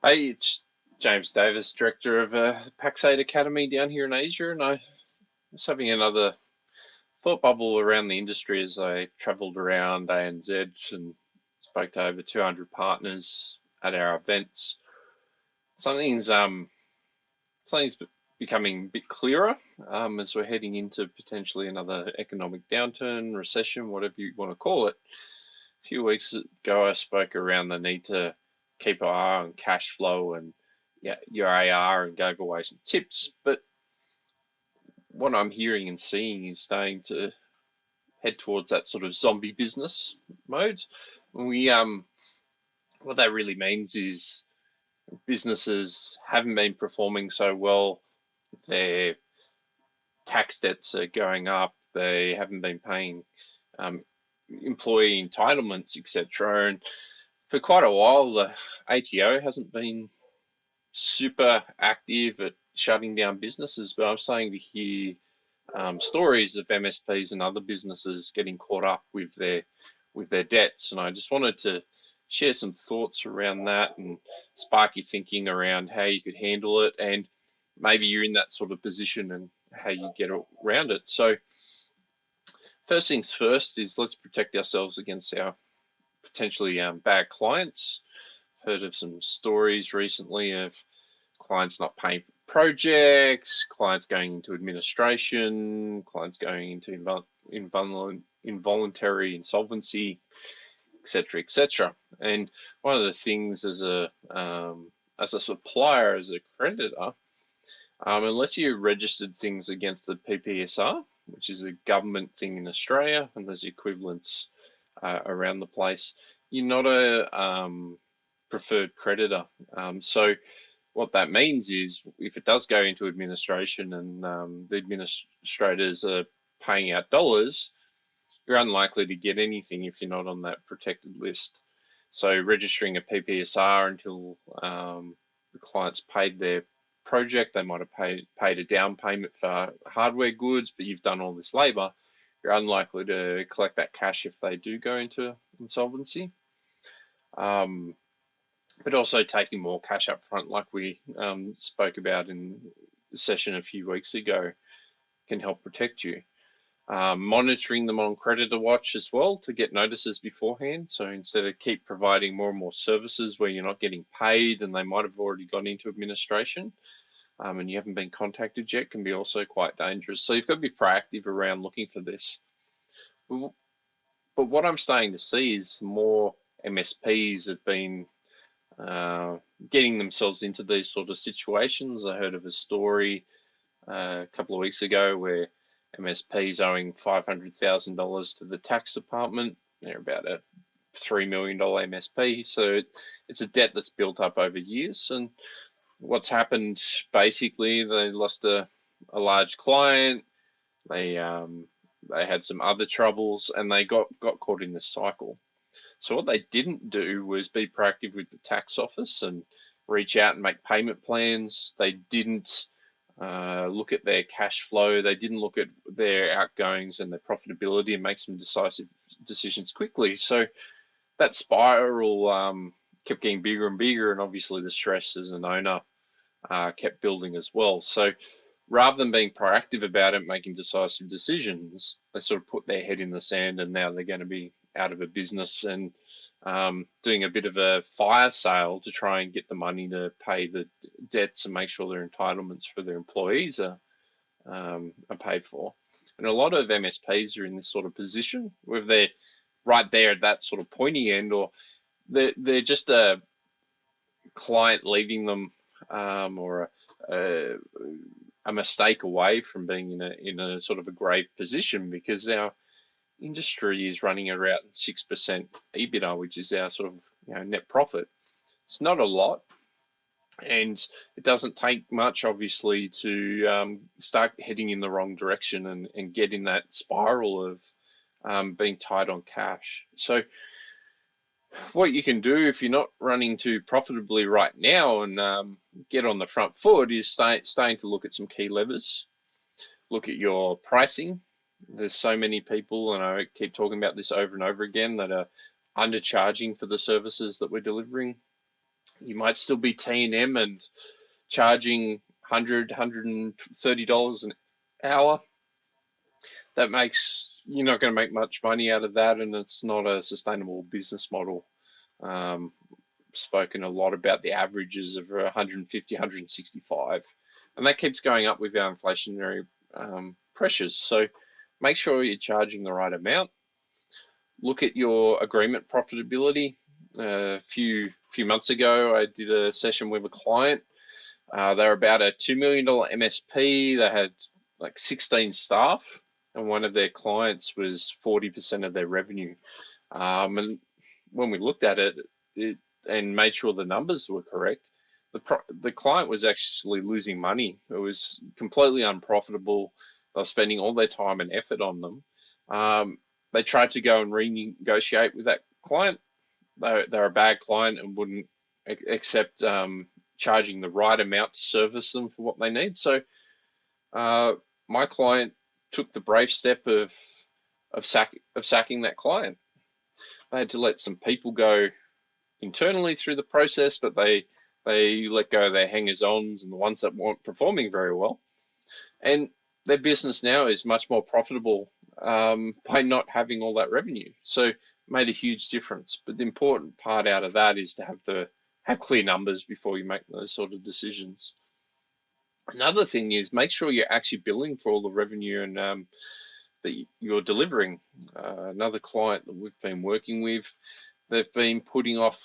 Hey, it's James Davis, director of Pax8 Academy down here in Asia, and I was having another thought bubble around the industry as I travelled around ANZ and spoke to over 200 partners at our events. Something's um something's becoming a bit clearer as we're heading into potentially another economic downturn, recession, whatever you want to call it. A few weeks ago, I spoke around the need to keep an eye on cash flow and your AR and gave away some tips. But what I'm hearing and seeing is starting to head towards that sort of zombie business mode. We What that really means is businesses haven't been performing so well. Their tax debts are going up. They haven't been paying um, employee entitlements, etc. And for quite a while, the ATO hasn't been super active at shutting down businesses, but I'm starting to hear stories of MSPs and other businesses getting caught up with their debts, and I just wanted to share some thoughts around that and spark your thinking around how you could handle it, and maybe you're in that sort of position and how you get around it. So first things first is let's protect ourselves against our potentially bad clients. Heard of some stories recently of clients not paying for projects, clients going into administration, clients going into involuntary insolvency, etc., etc. And one of the things as a supplier, as a creditor, unless you registered things against the PPSR, which is a government thing in Australia, and there's equivalents around the place, you're not a preferred creditor. So what that means is if it does go into administration and the administrators are paying out dollars, you're unlikely to get anything if you're not on that protected list. So registering a PPSR until the client's paid their project, they might have paid a down payment for hardware goods, but you've done all this labor, you're unlikely to collect that cash if they do go into insolvency. Um, but also taking more cash up front, like we spoke about in the session a few weeks ago, can help protect you. Monitoring them on Creditor Watch as well to get notices beforehand. So instead of keep providing more and more services where you're not getting paid and they might have already gone into administration and you haven't been contacted yet, can be also quite dangerous. So you've got to be proactive around looking for this. But what I'm starting to see is more MSPs have been uh, getting themselves into these sort of situations. I heard of a story a couple of weeks ago where MSPs owing $500,000 to the tax department. They're about a $3 million MSP, so it's a debt that's built up over years. And what's happened basically, they lost a large client. They had some other troubles, and they got caught in this cycle. So what they didn't do was be proactive with the tax office and reach out and make payment plans. They didn't look at their cash flow. They didn't look at their outgoings and their profitability and make some decisive decisions quickly. So that spiral kept getting bigger and bigger, and obviously the stress as an owner kept building as well. So rather than being proactive about it, making decisive decisions, they sort of put their head in the sand, and now they're going to be out of a business and doing a bit of a fire sale to try and get the money to pay the debts and make sure their entitlements for their employees are paid for. And a lot of MSPs are in this sort of position, whether they're right there at that sort of pointy end, or they're just a client leaving them, or a, a mistake away from being in a sort of a grave position, because our industry is running around 6% EBITDA, which is our sort of net profit. It's not a lot, and it doesn't take much, obviously, to start heading in the wrong direction and get in that spiral of being tight on cash. So what you can do if you're not running too profitably right now and get on the front foot is starting to look at some key levers. Look at your pricing. There's so many people, and I keep talking about this over and over again, that are undercharging for the services that we're delivering. You might still be T&M and charging $130 an hour. That makes you're not going to make much money out of that, and it's not a sustainable business model. Um, Spoken a lot about the averages of 150, 165, and that keeps going up with our inflationary pressures. So make sure you're charging the right amount. Look at your agreement profitability. A few months ago, I did a session with a client. They're about a $2 million MSP. They had like 16 staff, and one of their clients was 40% of their revenue. And when we looked at it and made sure the numbers were correct, the client was actually losing money. It was completely unprofitable. They were spending all their time and effort on them. They tried to go and renegotiate with that client. They're a bad client and wouldn't accept charging the right amount to service them for what they need. So my client took the brave step of sacking that client. They had to let some people go internally through the process, but they let go of their hangers-ons and the ones that weren't performing very well. And their business now is much more profitable by not having all that revenue. So made a huge difference. But the important part out of that is to have clear numbers before you make those sort of decisions. Another thing is make sure you're actually billing for all the revenue and that you're delivering. Another client that we've been working with, they've been putting off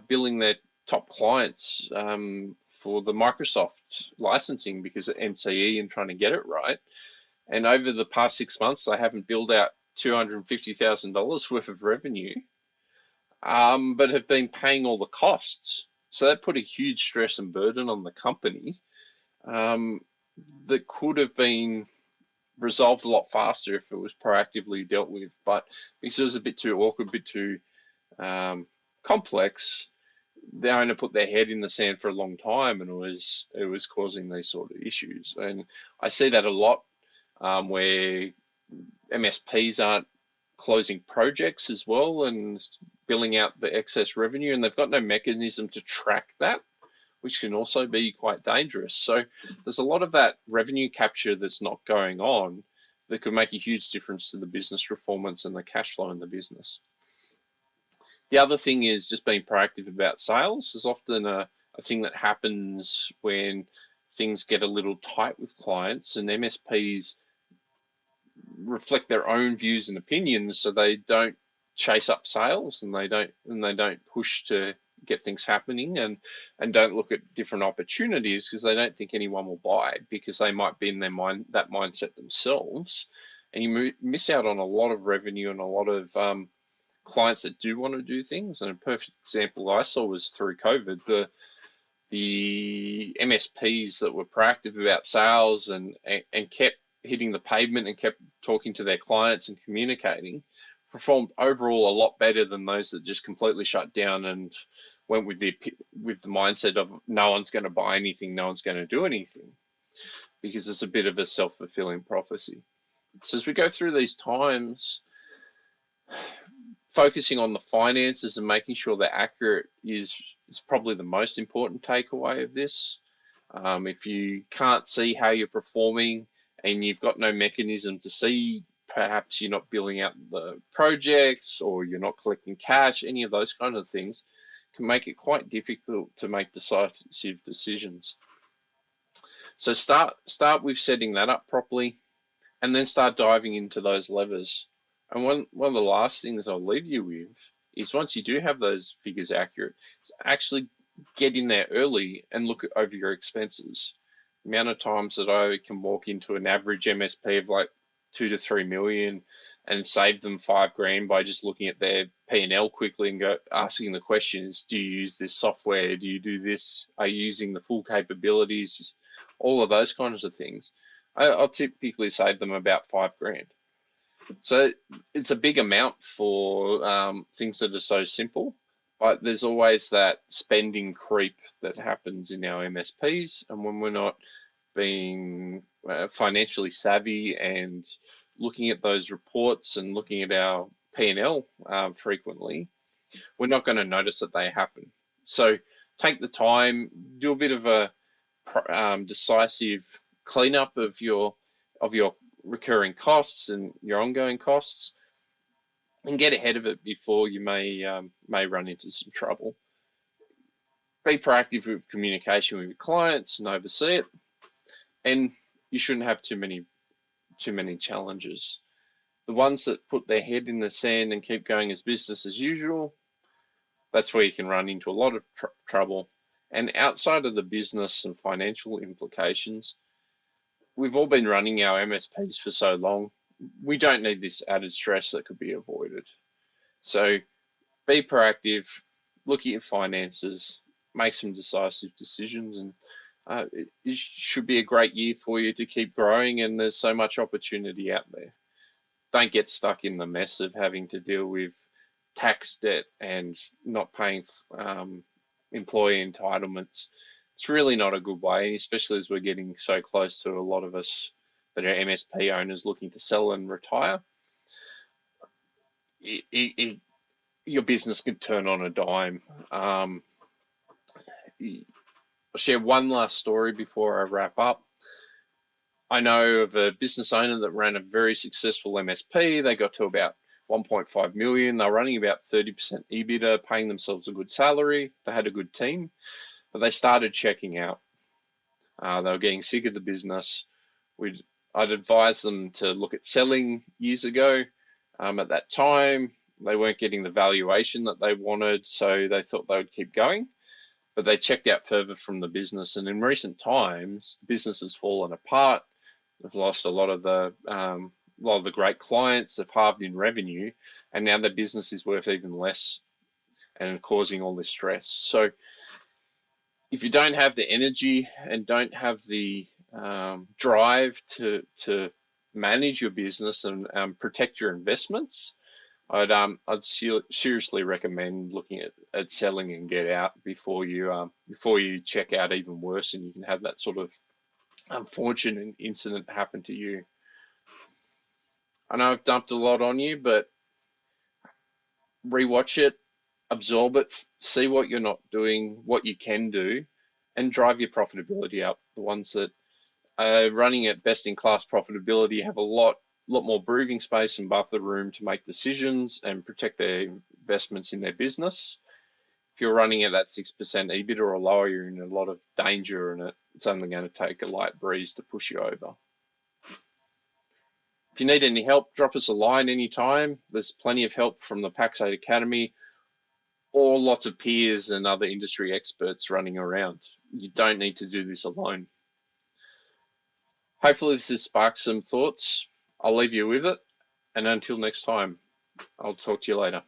billing their top clients for the Microsoft licensing because of NCE and trying to get it right. And over the past 6 months, they haven't billed out $250,000 worth of revenue, but have been paying all the costs. So that put a huge stress and burden on the company that could have been resolved a lot faster if it was proactively dealt with. But because it was a bit too awkward, a bit too complex, the owner put their head in the sand for a long time, and it was causing these sort of issues. And I see that a lot where MSPs aren't closing projects as well and billing out the excess revenue, and they've got no mechanism to track that, which can also be quite dangerous. So there's a lot of that revenue capture that's not going on that could make a huge difference to the business performance and the cash flow in the business. The other thing is just being proactive about sales. Is often a thing that happens when things get a little tight with clients, and MSPs reflect their own views and opinions, so they don't chase up sales and they don't push to get things happening and don't look at different opportunities because they don't think anyone will buy because they might be in that mindset themselves, and you miss out on a lot of revenue and a lot of clients that do want to do things. And a perfect example I saw was through COVID, the MSPs that were proactive about sales and kept hitting the pavement and kept talking to their clients and communicating performed overall a lot better than those that just completely shut down and went with the mindset of no one's going to buy anything, no one's going to do anything, because it's a bit of a self-fulfilling prophecy. So as we go through these times, focusing on the finances and making sure they're accurate is probably the most important takeaway of this. If you can't see how you're performing and you've got no mechanism to see, perhaps you're not billing out the projects or you're not collecting cash, any of those kind of things can make it quite difficult to make decisive decisions. So start with setting that up properly and then start diving into those levers. And one of the last things I'll leave you with is once you do have those figures accurate, actually get in there early and look over your expenses. The amount of times that I can walk into an average MSP of like 2 to 3 million and save them $5,000 by just looking at their P&L quickly and asking the questions: do you use this software? Do you do this? Are you using the full capabilities? All of those kinds of things. I'll typically save them about $5,000. So it's a big amount for things that are so simple, but there's always that spending creep that happens in our MSPs, and when we're not being financially savvy and looking at those reports and looking at our P&L frequently, we're not going to notice that they happen. So take the time, do a bit of a decisive cleanup of your recurring costs and your ongoing costs, and get ahead of it before you may run into some trouble. Be proactive with communication with your clients and oversee it, and you shouldn't have too many challenges. The ones that put their head in the sand and keep going as business as usual, that's where you can run into a lot of trouble. And outside of the business and financial implications, we've all been running our MSPs for so long, we don't need this added stress that could be avoided. So be proactive, look at your finances, make some decisive decisions, and it should be a great year for you to keep growing, and there's so much opportunity out there. Don't get stuck in the mess of having to deal with tax debt and not paying employee entitlements. It's really not a good way, especially as we're getting so close to a lot of us that are MSP owners looking to sell and retire. Your business could turn on a dime. I'll share one last story before I wrap up. I know of a business owner that ran a very successful MSP. They got to about 1.5 million. They're running about 30% EBITDA, paying themselves a good salary. They had a good team, but they started checking out. They were getting sick of the business. I'd advised them to look at selling years ago. At that time, they weren't getting the valuation that they wanted, so they thought they would keep going. But they checked out further from the business, and in recent times, the business has fallen apart. They've lost a lot of the great clients. They've halved in revenue, and now the business is worth even less, and causing all this stress. So, if you don't have the energy and don't have the drive to manage your business and protect your investments, I'd seriously recommend looking at selling and get out before you check out even worse, and you can have that sort of unfortunate incident happen to you. I know I've dumped a lot on you, but rewatch it, absorb it, see what you're not doing, what you can do, and drive your profitability up. The ones that are running at best in class profitability have a lot more breathing space and buffer room to make decisions and protect their investments in their business. If you're running at that 6% EBITDA or lower, you're in a lot of danger, and it's only going to take a light breeze to push you over. If you need any help, drop us a line anytime. There's plenty of help from the Pax8 Academy or lots of peers and other industry experts running around. You don't need to do this alone. Hopefully this has sparked some thoughts. I'll leave you with it, and until next time, I'll talk to you later.